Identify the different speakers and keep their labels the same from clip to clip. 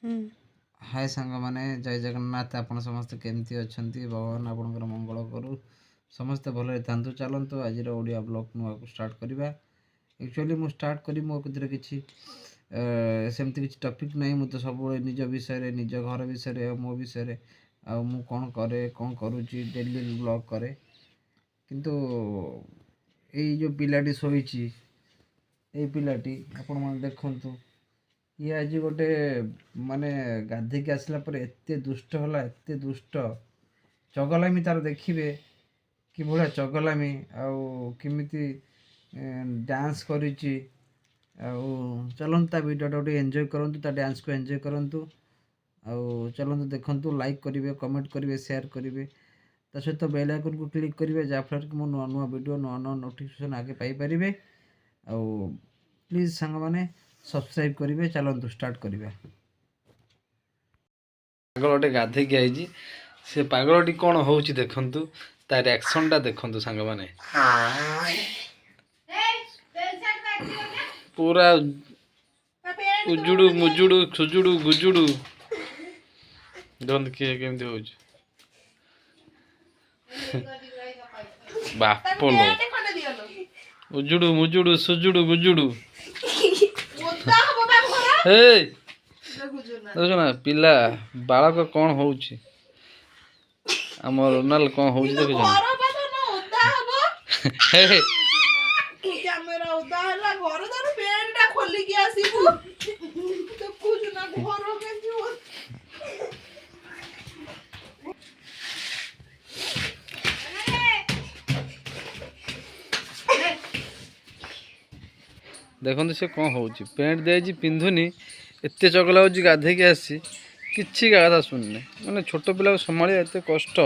Speaker 1: हाय सांग माने जय जगन्नाथ आपण समस्त केमती अछंती भगवान आपणकर मंगल करू समस्त भले थांतु चलतु आज ओडिया ब्लॉग नुआ स्टार्ट करवा एक्चुअली मु स्टार्ट करी मो कतिर किछि सेमती किछि टॉपिक नहीं मु तो सब निज विषय निज घर विषय मो विषय आ मु कोन करे कोन करूची डेली ब्लॉग करे किंतु एई जो पिलाटी सोईची एई पिलाटी आपण मन देखंतु ये आज गोटे माने गाधे के आसला पर एते दुष्ट होला एते दुष्ट चगलामी तार देखिबे कि भला चगलामी आउ किमिति डांस करिछि आउ चलंता वीडियो टोटे एन्जॉय करंतु ता डांस को एन्जॉय करंतु आउ चलंतु देखंतु लाइक करिवे कमेंट करिवे शेयर करिवे ता सहित बेल आइकन को क्लिक करिवे जा फर कि मो नुआ नुआ वीडियो नुआ नुआ नोटिफिकेशन आगे पाई परिबे आउ प्लीज संग माने सब्सक्राइब करिवे चलंतु स्टार्ट करिवे
Speaker 2: पागलटे गाधे के आइजी से पागलटी कोन होउची देखंतु ता रिएक्शन ता देखंतु संग माने पूरा उजुडू मुजुडू खुजुडू गुजुडू दंत के केमती होउची बापोलो उजुडू मुजुडू सुजुडू गुजुडू हे देखो ना पिला बालक कौन होउची हमर रोनाल कौन होउची देखो हे
Speaker 3: कैमरा उदा हला घर दार पेन टा खोली के आसीबू तो कुछ ना घर में जो
Speaker 2: देखो से कौन होउची पेंट देजी पिंधुनी एते चगला होउची गाधे के आसी किछि गाथा सुनने माने छोट पिला को संभाळिया एते कष्ट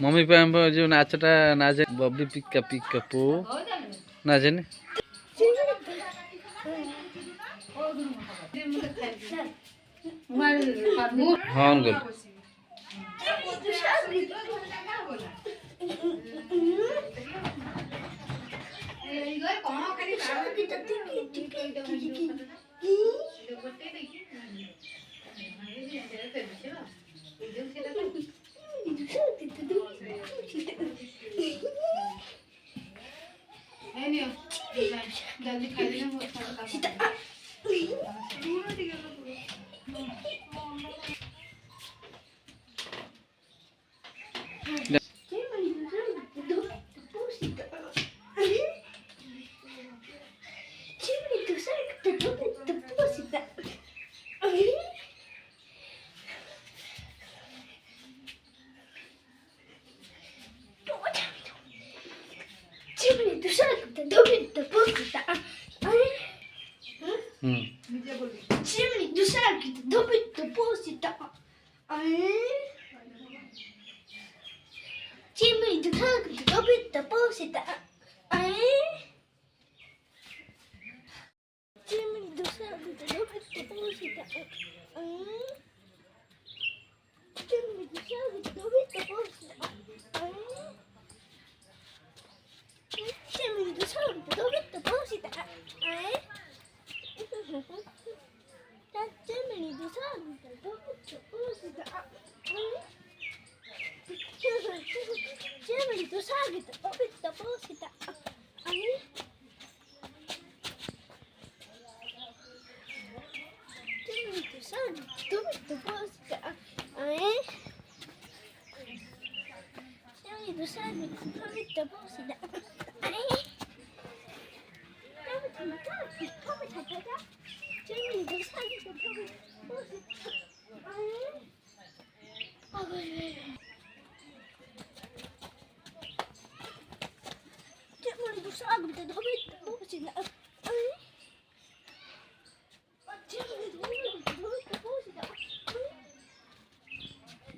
Speaker 2: मम्मी पे जो नाचटा नाचे बबली पिक्का पिक्का पो नाचे ने हाँ गोल
Speaker 4: जल्दी खा लेना